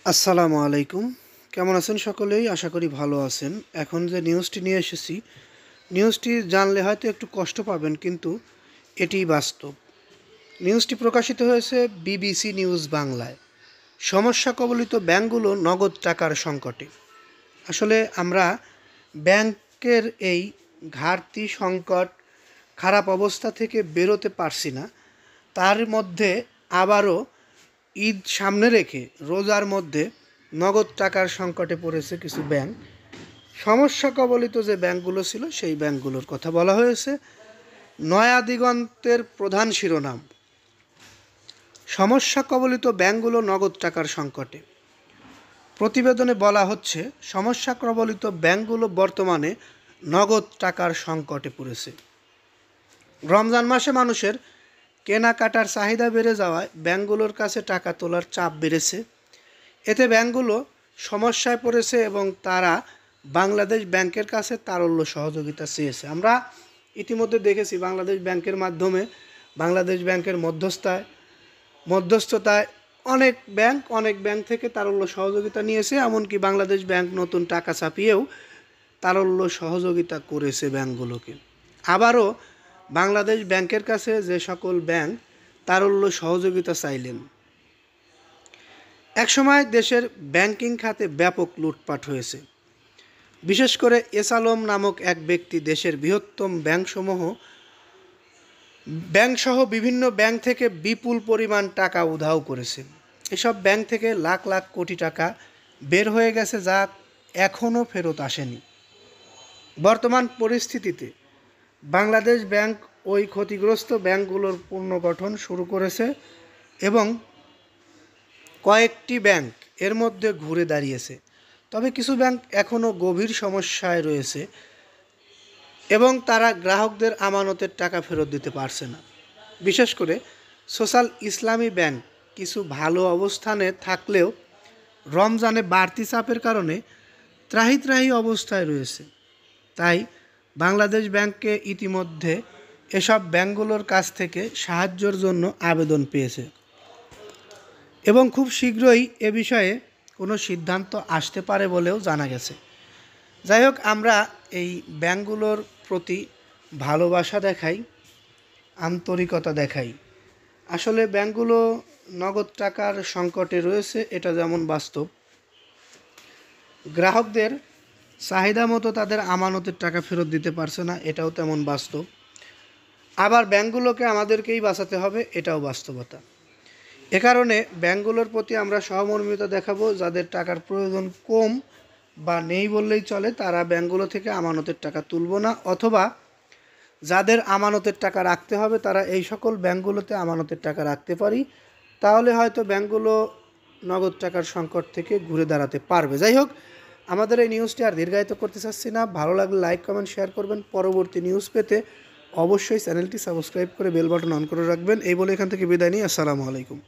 আসসালামু আলাইকুম। কেমন আছেন সকলেই? আশা করি ভালো আছেন। এখন যে নিউজটি নিয়ে এসেছি, নিউজটি জানলে হয়তো একটু কষ্ট পাবেন, কিন্তু এটিই বাস্তব। নিউজটি প্রকাশিত হয়েছে বিবিসি নিউজ বাংলায়। সমস্যা কবলিত ব্যাংকগুলো নগদ টাকার সংকটে। আসলে আমরা ব্যাংকের এই ঘাটতি, সংকট, খারাপ অবস্থা থেকে বেরোতে পারছি না। তার মধ্যে আবারও ঈদ সামনে রেখে রোজার মধ্যে নগদ টাকার সংকটে পড়েছে কিছু ব্যাংক। সমস্যা কবলিত যে ব্যাংকগুলো ছিল সেই ব্যাংকগুলোর কথা বলা হয়েছে। নয়া দিগন্তের প্রধান শিরোনাম, সমস্যা কবলিত ব্যাংকগুলো নগদ টাকার সংকটে। প্রতিবেদনে বলা হচ্ছে, সমস্যা কবলিত ব্যাংকগুলো বর্তমানে নগদ টাকার সংকটে পড়েছে। রমজান মাসে মানুষের কেনাকাটার চাহিদা বেড়ে যাওয়ায় ব্যাংকগুলোর কাছে টাকা তোলার চাপ বেড়েছে। এতে ব্যাংকগুলো সমস্যায় পড়েছে এবং তারা বাংলাদেশ ব্যাংকের কাছে তারল্য সহযোগিতা চেয়েছে। আমরা ইতিমধ্যে দেখেছি বাংলাদেশ ব্যাংকের মাধ্যমে, বাংলাদেশ ব্যাংকের মধ্যস্থতায় অনেক ব্যাংক থেকে তারল্য সহযোগিতা নিয়েছে। এমনকি বাংলাদেশ ব্যাংক নতুন টাকা ছাপিয়েও তারল্য সহযোগিতা করেছে ব্যাংকগুলোকে। আবারও বাংলাদেশ ব্যাংকের কাছে যে সকল ব্যাংক তারল্য সহযোগিতা চাইলেন। একসময় দেশের ব্যাংকিং খাতে ব্যাপক লুটপাট হয়েছে। বিশেষ করে এসালম নামক এক ব্যক্তি দেশের বৃহত্তম ব্যাংকসহ বিভিন্ন ব্যাংক থেকে বিপুল পরিমাণ টাকা উধাও করেছে। এসব ব্যাংক থেকে লাখ লাখ কোটি টাকা বের হয়ে গেছে, যা এখনও ফেরত আসেনি। বর্তমান পরিস্থিতিতে বাংলাদেশ ব্যাংক ওই ক্ষতিগ্রস্ত ব্যাংকগুলোর পুনর্গঠন শুরু করেছে এবং কয়েকটি ব্যাংক এর মধ্যে ঘুরে দাঁড়িয়েছে। তবে কিছু ব্যাংক এখনও গভীর সমস্যায় রয়েছে এবং তারা গ্রাহকদের আমানতের টাকা ফেরত দিতে পারছে না। বিশেষ করে সোশ্যাল ইসলামী ব্যাংক কিছু ভালো অবস্থানে থাকলেও রমজানে বাড়তি চাপের কারণে ত্রাহি ত্রাহি অবস্থায় রয়েছে। তাই বাংলাদেশ ব্যাংককে ইতিমধ্যে এসব ব্যাংকগুলোর কাছ থেকে সাহায্যের জন্য আবেদন পেয়েছে এবং খুব শীঘ্রই এ বিষয়ে কোনো সিদ্ধান্ত আসতে পারে বলেও জানা গেছে। যাই হোক, আমরা এই ব্যাংকগুলোর প্রতি ভালোবাসা দেখাই, আন্তরিকতা দেখাই। আসলে ব্যাংকগুলো নগদ টাকার সংকটে রয়েছে, এটা যেমন বাস্তব। গ্রাহকদের চাহিদা মতো তাদের আমানতের টাকা ফেরত দিতে পারছে না, এটাও তেমন বাস্তব। আবার ব্যাংকগুলোকে আমাদেরকেই বাঁচাতে হবে, এটাও বাস্তবতা। এ কারণে ব্যাংকগুলোর প্রতি আমরা সহমর্মিতা দেখাবো। যাদের টাকার প্রয়োজন কম বা নেই বললেই চলে, তারা ব্যাংকগুলো থেকে আমানতের টাকা তুলব না, অথবা যাদের আমানতের টাকা রাখতে হবে তারা এই সকল ব্যাংকগুলোতে আমানতের টাকা রাখতে পারি। তাহলে হয়তো ব্যাংকগুলো নগদ টাকার সংকট থেকে ঘুরে দাঁড়াতে পারবে। যাই হোক, আমাদের এই নিউজটি আর দীর্ঘায়িত করতে চাচ্ছি না। ভালো লাগলে লাইক, কমেন্ট, শেয়ার করবেন। পরবর্তী নিউজ পেতে অবশ্যই চ্যানেলটি সাবস্ক্রাইব করে বেল বাটন অন করে রাখবেন। এই বলে এখান থেকে বিদায় নিই। আসসালামু আলাইকুম।